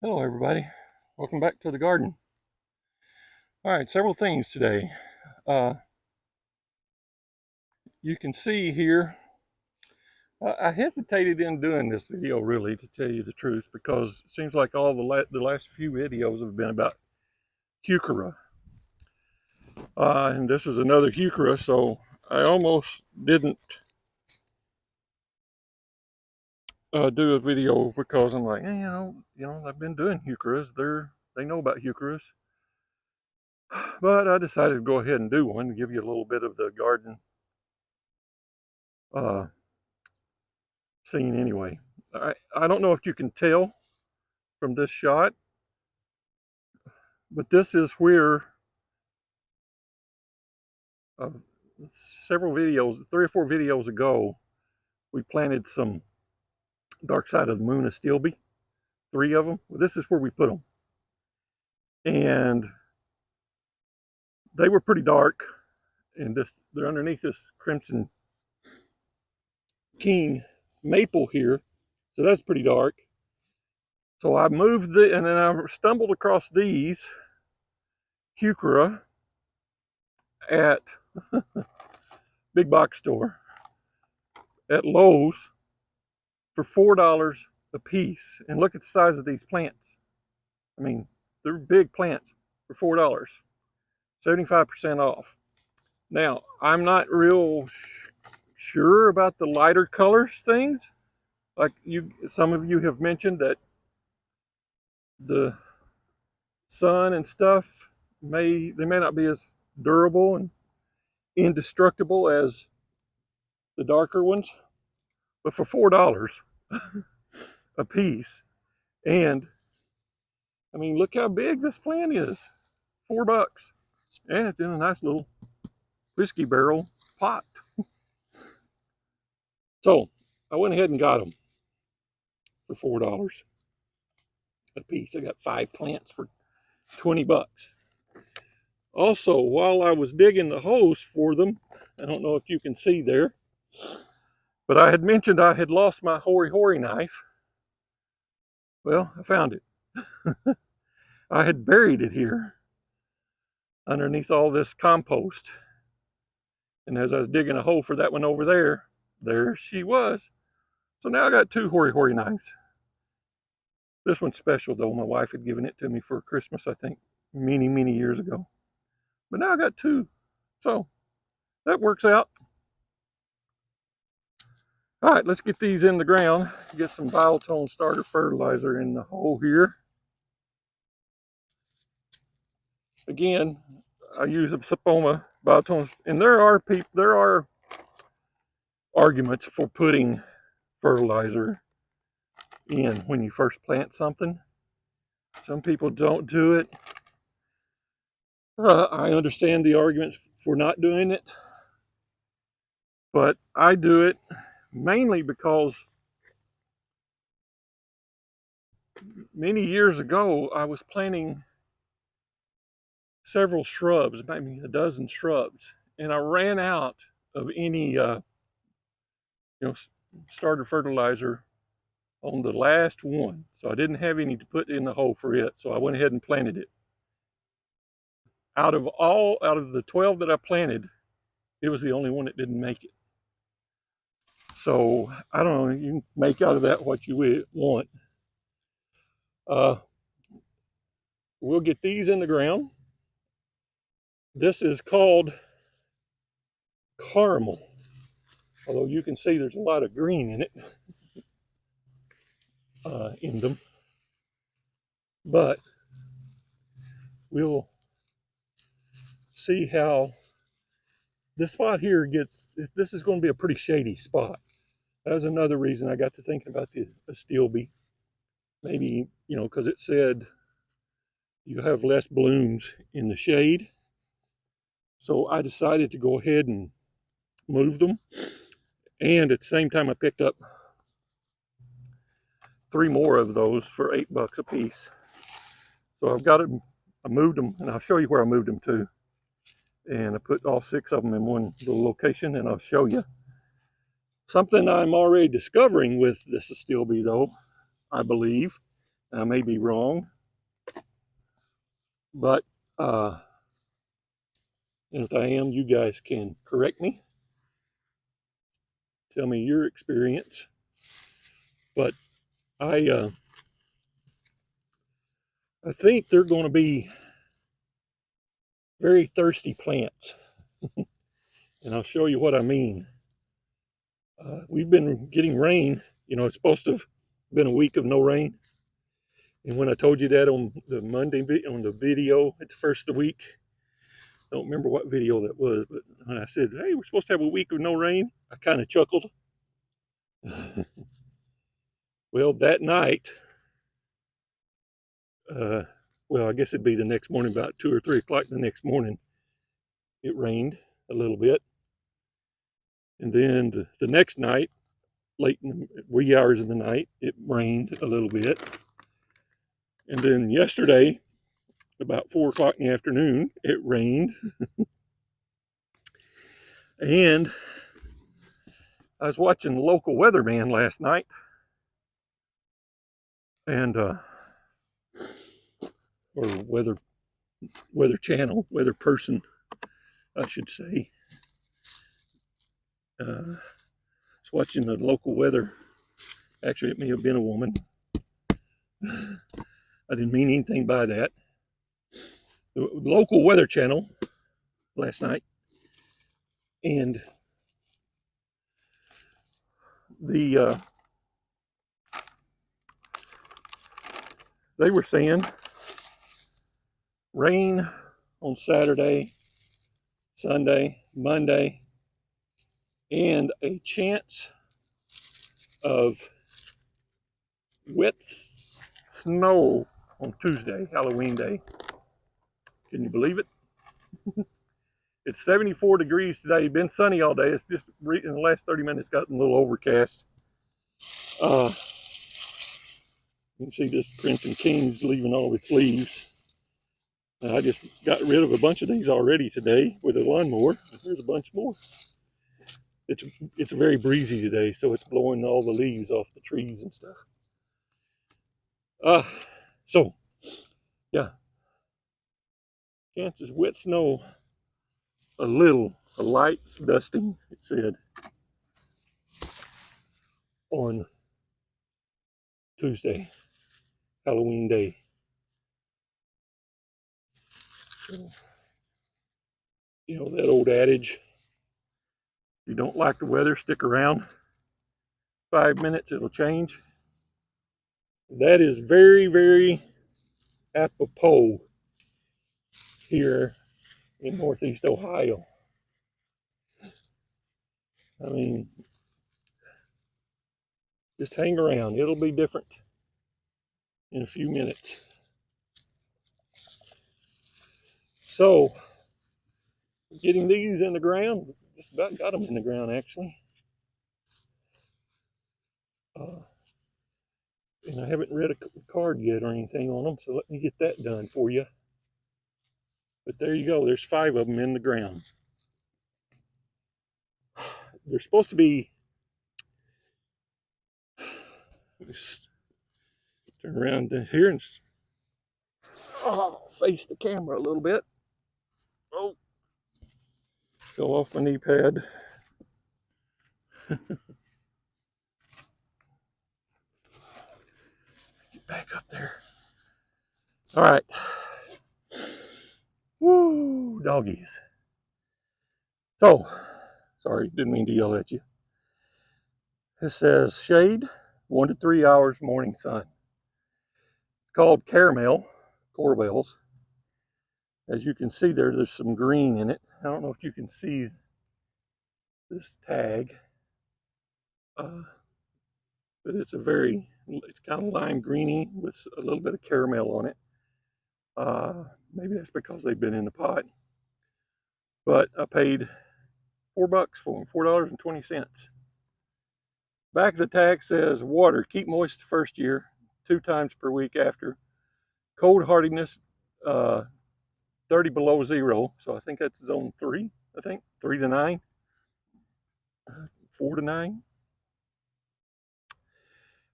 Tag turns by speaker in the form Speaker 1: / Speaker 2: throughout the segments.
Speaker 1: Hello everybody, welcome back to the garden. All right, several things today. Uh, you can see here, I hesitated in doing this video really, to tell you the truth, because it seems like all the last few videos have been about Heuchera. And this is another Heuchera, so I almost didn't do a video because I'm like, I've been doing Heucheras. They know about Heucheras. But I decided to go ahead and do one to give you a little bit of the garden uh, scene anyway. I don't know if you can tell from this shot, but this is where uh, several videos, 3 or 4 videos ago, we planted some Dark Side of the Moon astilbe, 3 of them. Well, this is where we put them. And they were pretty dark, and they're underneath this Crimson King maple here, so that's pretty dark. So I moved it, and then I stumbled across these Heuchera at big box store at Lowe's for $4 a piece. And look at the size of these plants. I mean, they're big plants for $4, 75% off. Now, I'm not real sure about the lighter colors things. Like some of you have mentioned that the sun and stuff they may not be as durable and indestructible as the darker ones, but for $4 a piece. And I mean, look how big this plant is. $4. And it's in a nice little whiskey barrel pot. So I went ahead and got them for $4 a piece. I got 5 plants for 20 bucks. Also, while I was digging the holes for them, I don't know if you can see there, but I had mentioned I had lost my hoary knife. Well, I found it. I had buried it here underneath all this compost. And as I was digging a hole for that one over there she was. So now I got 2 hoary knives. This one's special though. My wife had given it to me for Christmas, I think, many years ago. But now I got 2. So that works out. All right, let's get these in the ground. Get some Biotone starter fertilizer in the hole here. Again, I use a Sapoma Biotone, and there are arguments for putting fertilizer in when you first plant something. Some people don't do it. I understand the arguments for not doing it, but I do it mainly because many years ago I was planting several shrubs, maybe a dozen shrubs, and I ran out of any starter fertilizer on the last one, so I didn't have any to put in the hole for it, so I went ahead and planted it. Out of the 12 that I planted, it was the only one that didn't make it. So I don't know, you can make out of that what you want. We'll get these in the ground. This is called caramel, although you can see there's a lot of green in it, in them. But we'll see how this spot here gets. This is going to be a pretty shady spot. That was another reason I got to thinking about the astilbe. Maybe, because it said you have less blooms in the shade. So I decided to go ahead and move them. And at the same time, I picked up 3 more of those for $8 a piece. So I've got them, I moved them, and I'll show you where I moved them to. And I put all 6 of them in one little location, and I'll show you. Something I'm already discovering with this astilbe, though, I believe, I may be wrong, but and if I am, you guys can correct me. Tell me your experience. But I think they're going to be very thirsty plants, and I'll show you what I mean. We've been getting rain. You know, it's supposed to have been a week of no rain. And when I told you that on the Monday on the video at the first of the week, I don't remember what video that was, but when I said, "Hey, we're supposed to have a week of no rain," I kind of chuckled. Well, that night, well, I guess it'd be the next morning, about 2 or 3 o'clock the next morning, it rained a little bit. And then the next night, late in the wee hours of the night, it rained a little bit. And then yesterday, about 4 o'clock in the afternoon, it rained. And I was watching the local weatherman last night, and or weather channel, weather person, I should say. I was watching the local weather. Actually, it may have been a woman. I didn't mean anything by that. The local weather channel last night, and the they were saying rain on Saturday, Sunday, Monday, and a chance of wet snow on Tuesday, Halloween Day. Can you believe it? It's 74 degrees today. Been sunny all day. It's just in the last 30 minutes gotten a little overcast. You can see this Crimson King's leaving all its leaves. I just got rid of a bunch of these already today with a lawnmower. There's a bunch more. It's very breezy today, so it's blowing all the leaves off the trees and stuff. So yeah, chances wet snow, a light dusting, it said, on Tuesday, Halloween Day. So, you know that old adage, if you don't like the weather, stick around. 5 minutes, it'll change. That is very, very apropos here in Northeast Ohio. I mean, just hang around. It'll be different in a few minutes. So, getting these in the ground, just about got them in the ground actually. And I haven't read a card yet or anything on them, so let me get that done for you. But there you go. There's 5 of them in the ground. They're supposed to be. Let's turn around here and face the camera a little bit. Oh, go off my knee pad. Get back up there. All right. Woo, doggies. So, sorry, didn't mean to yell at you. It says shade, 1 to 3 hours, morning sun. It's called caramel, Corbels. As you can see there, there's some green in it. I don't know if you can see this tag, but it's kind of lime greeny with a little bit of caramel on it. Maybe that's because they've been in the pot. But I paid $4 for them, $4.20. Back of the tag says water, keep moist the first year, 2 times per week after. Cold hardiness, 30 below 0. So I think that's zone 3, I think, 3 to 9, 4 to 9.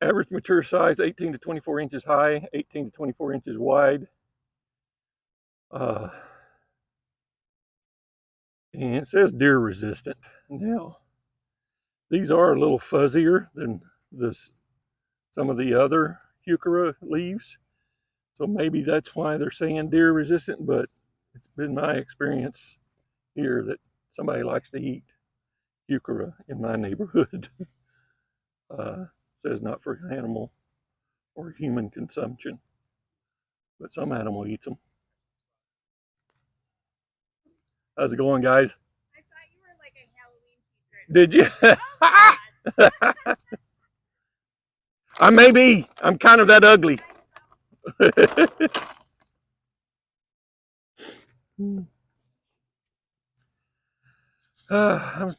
Speaker 1: Average mature size, 18 to 24 inches high, 18 to 24 inches wide. And it says deer resistant. Now, these are a little fuzzier than some of the other Heuchera leaves. So maybe that's why they're saying deer resistant, but it's been my experience here that somebody likes to eat Heuchera in my neighborhood. Says not for animal or human consumption, but some animal eats them. How's it going, guys?
Speaker 2: I thought you were like a Halloween
Speaker 1: secret. Did you? I may be. I'm kind of that ugly. I'm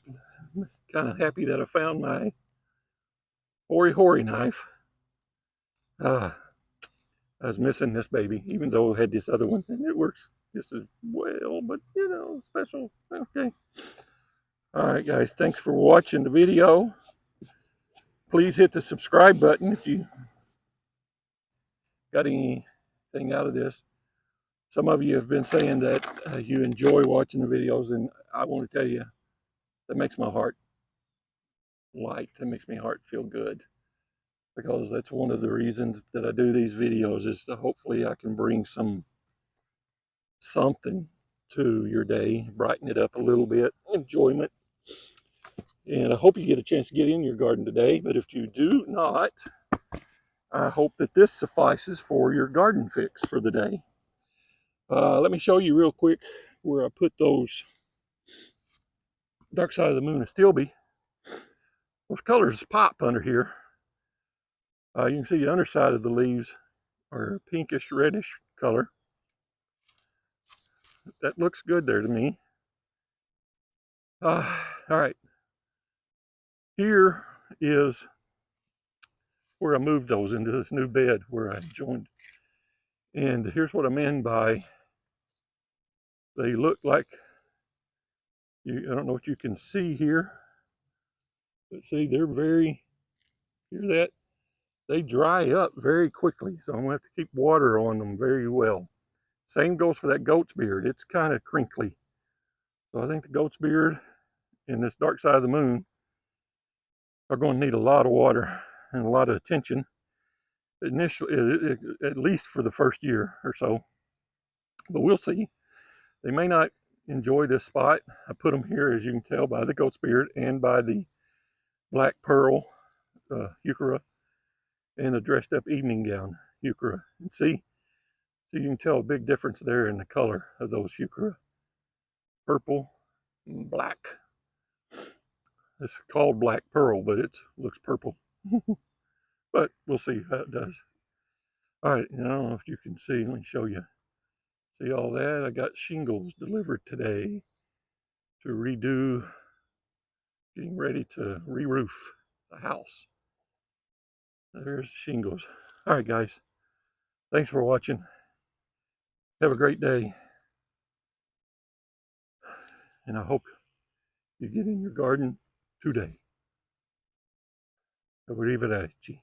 Speaker 1: kind of happy that I found my hory knife. I was missing this baby, even though I had this other one, and it works just as well, but you know, special. Okay. All right, guys, thanks for watching the video. Please hit the subscribe button if you got anything out of this. Some of you have been saying that you enjoy watching the videos, and I want to tell you, that makes my heart light. That makes my heart feel good, because that's one of the reasons that I do these videos, is to hopefully I can bring something to your day, brighten it up a little bit, enjoyment. And I hope you get a chance to get in your garden today, but if you do not, I hope that this suffices for your garden fix for the day. Let me show you real quick where I put those dark side of the moon astilbe. Those colors pop under here. You can see the underside of the leaves are pinkish reddish color. That looks good there to me. All right, here is where I moved those into this new bed where I joined. And here's what I mean by they look like, I don't know what you can see here, but see, they're very, hear that? They dry up very quickly, so I'm gonna have to keep water on them very well. Same goes for that goat's beard. It's kind of crinkly. So I think the goat's beard and this dark side of the moon are going to need a lot of water and a lot of attention initially, at least for the first year or so. But we'll see. They may not enjoy this spot. I put them here, as you can tell, by the goat's beard and by the black pearl Heuchera and the dressed up evening gown Heuchera. And see, so you can tell a big difference there in the color of those Heuchera. Purple and black. It's called black pearl, but it looks purple. But we'll see how it does. All right, I don't know if you can see. Let me show you. See all that? I got shingles delivered today to redo, getting ready to re-roof the house. There's shingles. All right, guys. Thanks for watching. Have a great day. And I hope you get in your garden today. Arrivederci.